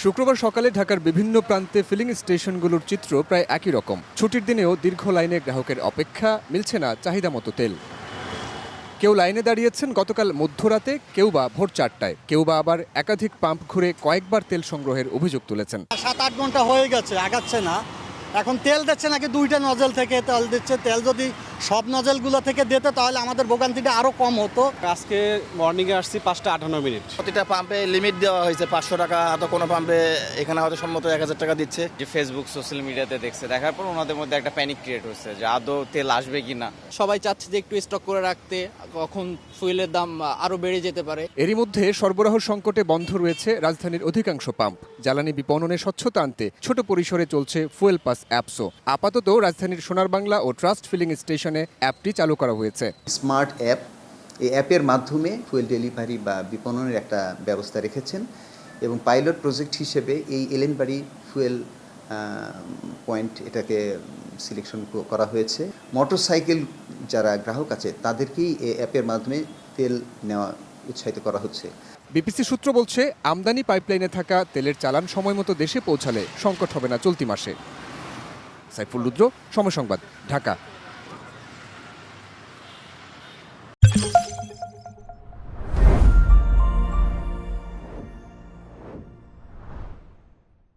শুক্রবার সকালে ঢাকার বিভিন্ন প্রান্তে ফিলিং স্টেশনগুলোর চিত্র প্রায় একই রকম। ছুটির দিনেও দীর্ঘ লাইনে গ্রাহকের অপেক্ষা, মিলছে না চাহিদা মতো তেল। কেউ লাইনে দাঁড়িয়েছেন গতকাল মধ্যরাতে, কেউ বা ভোর ৪টায়, কেউ বা আবার একাধিক পাম্প ঘুরে কয়েকবার তেল সংগ্রহের অভিযোগ তুলেছেন। ৭-৮ ঘন্টা হয়ে গেছে, আগাচ্ছে না। এখন তেল দিচ্ছে নাকি 2টা নজল থেকে তেল দিচ্ছে। তেল যদি সব নজলগুলো থেকে দিতে তাহলে আমাদের ভোগান্তিটা আরও কম হতো। আজকে মর্নিংয়ে আসছি 5:58। প্রতিটা পাম্পে লিমিট দেওয়া হয়েছে 500 টাকা, হয়তো কোনো পাম্পে এখানে হয়তো সম্মত 1000 টাকা দিচ্ছে। যে ফেসবুক সোশ্যাল মিডিয়াতে দেখছে, দেখার পর ওনাদের মধ্যে একটা প্যানিক ক্রিয়েট হচ্ছে যে আদৌ তেল আসবে কিনা। সবাই চাচ্ছে যে একটু স্টক করে রাখতে, কখন ফুয়েলের দাম আরো বেড়ে যেতে পারে। এরই মধ্যে সরবরাহ সংকটে বন্ধ রয়েছে রাজধানীর অধিকাংশ পাম্প। জ্বালানি বিপণনে স্বচ্ছতা আনতে ছোট পরিসরে চলছে ফুয়েল পাস অ্যাপসও। আপাতত রাজধানীর সোনার বাংলা ও ট্রাস্ট ফিলিং স্টেশনে অ্যাপটি চালু করা হয়েছে। স্মার্ট অ্যাপ, এই অ্যাপের মাধ্যমে ফুয়েল ডেলিভারি বা বিপণনের একটা ব্যবস্থা রেখেছেন এবং পাইলট প্রজেক্ট হিসেবে এই এলেনবাড়ি ফুয়েল পয়েন্ট এটাকে সিলেকশন করা হয়েছে। মোটরসাইকেল যারা গ্রাহক আছে তাদেরকেই এই অ্যাপের মাধ্যমে তেল নেওয়া উৎসাহিত করা হচ্ছে। বিপিসি সূত্র বলছে, আমদানি পাইপলাইনে থাকা তেলের চালান সময়মতো দেশে পৌঁছালে সংকট হবে না চলতি মাসে। সাইফুল রুদ্র, সময় সংবাদ, ঢাকা।